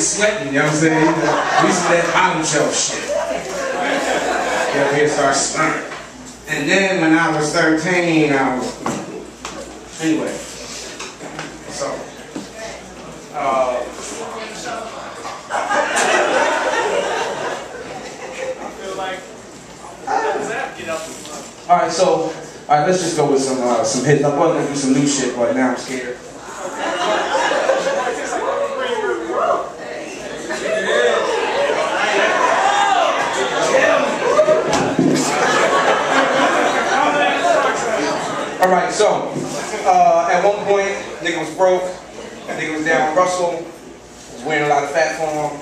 sweating, you know what I'm saying? We used to that bottom shelf shit. Get up here and start stunning. And then when I was 13, I was... Anyway. So... Alright, so... Alright, let's just go with some hits. I was gonna do some new shit, but now I'm scared. Alright, so, at one point, nigga was broke, nigga was down with Russell, was wearing a lot of fat form,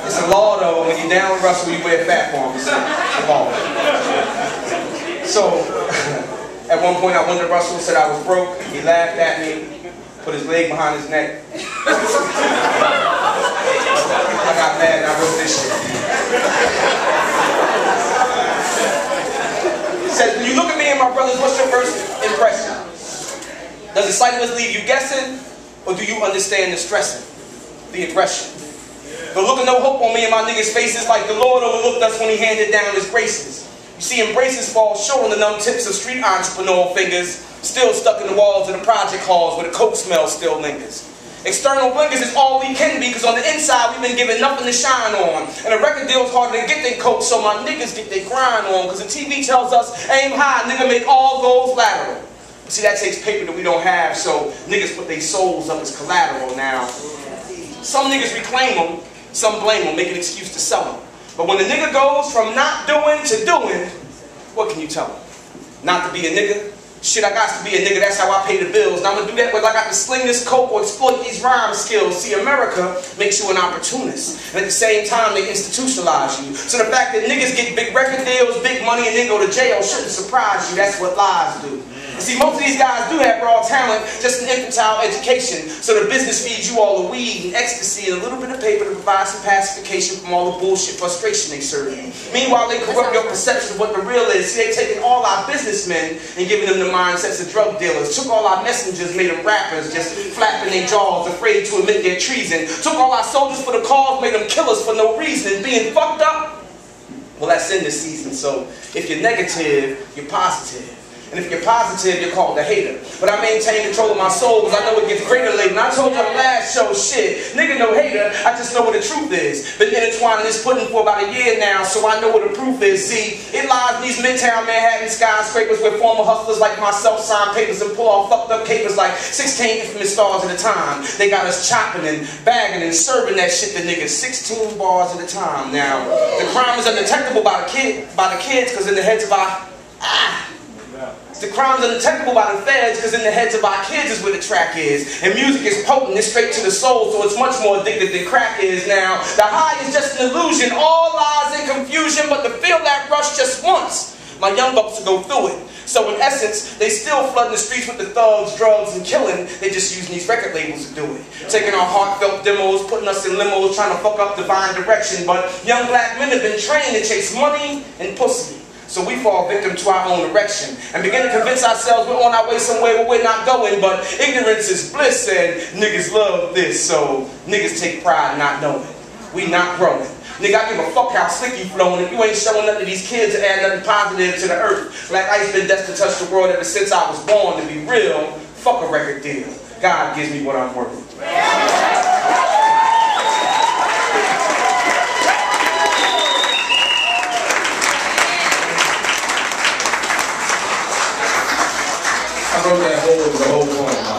It's a law though, when you're down with Russell, you wear fat form, it's a law. So, at one point I went to Russell, said I was broke, he laughed at me, put his leg behind his neck. I got mad and I wrote this shit. It says, when you look at me and my brothers, what's your first impression? Does the sight of us leave you guessing? Or do you understand the stressing? The aggression? The look of no hope on me and my niggas' faces like the Lord overlooked us when he handed down his graces. You see, embraces fall short on the numb tips of street entrepreneurial fingers, still stuck in the walls of the project halls where the coke smell still lingers. External blinkers is all we can be, because on the inside we've been given nothing to shine on. And a record deal's harder to get than coke, so my niggas get their grind on. Because the TV tells us, aim high, nigga, make all goals lateral. But see, that takes paper that we don't have, so niggas put their souls up as collateral now. Some niggas reclaim them, some blame them, make an excuse to sell them. But when the nigga goes from not doing to doing, what can you tell him? Not to be a nigga? Shit, I got to be a nigga, that's how I pay the bills. Now I'm gonna do that whether I got to sling this coke or exploit these rhyme skills. See, America makes you an opportunist. And at the same time, they institutionalize you. So the fact that niggas get big record deals, big money, and then go to jail shouldn't surprise you. That's what lies do. And see, most of these guys do have raw talent, just an infantile education. So the business feeds you all the weed and ecstasy and a little bit of paper to provide some pacification from all the bullshit frustration they serve you. Meanwhile, they corrupt your perception of what the real is. See, they taking all our businessmen and giving them the mindsets of drug dealers. Took all our messengers, made them rappers, just flapping their jaws, afraid to admit their treason. Took all our soldiers for the cause, made them killers for no reason. And being fucked up, well, that's in this season. So if you're negative, you're positive. And if you're positive, you're called a hater. But I maintain control of my soul because I know it gets greater later. And I told you on the last show, shit, nigga no hater, I just know what the truth is. Been intertwining this pudding for about a year now, so I know what the proof is. See, it lies in these Midtown Manhattan skyscrapers where former hustlers like myself sign papers and pull off fucked up capers like 16 infamous stars at a time. They got us chopping and bagging and serving that shit to niggas 16 bars at a time. Now, the crime is undetectable by the kids because in the heads of our... The crime's undetectable by the feds because in the heads of our kids is where the track is. And music is potent, it's straight to the soul, so it's much more addictive than crack is. Now, the high is just an illusion, all lies in confusion, but to feel that rush just once, my young bucks will go through it. So in essence, they still flooding the streets with the thugs, drugs, and killing. They just using these record labels to do it. Taking our heartfelt demos, putting us in limos, trying to fuck up divine direction. But young black men have been trained to chase money and pussy. So we fall victim to our own erection and begin to convince ourselves we're on our way somewhere where we're not going, but ignorance is bliss and niggas love this, so niggas take pride in not knowing. We not growing. Nigga, I give a fuck how slick you flowing if you ain't showing nothing to these kids to add nothing positive to the earth. Black ice been destined to touch the world ever since I was born. To be real, fuck a record deal. God gives me what I'm worth. I wrote that the whole poem.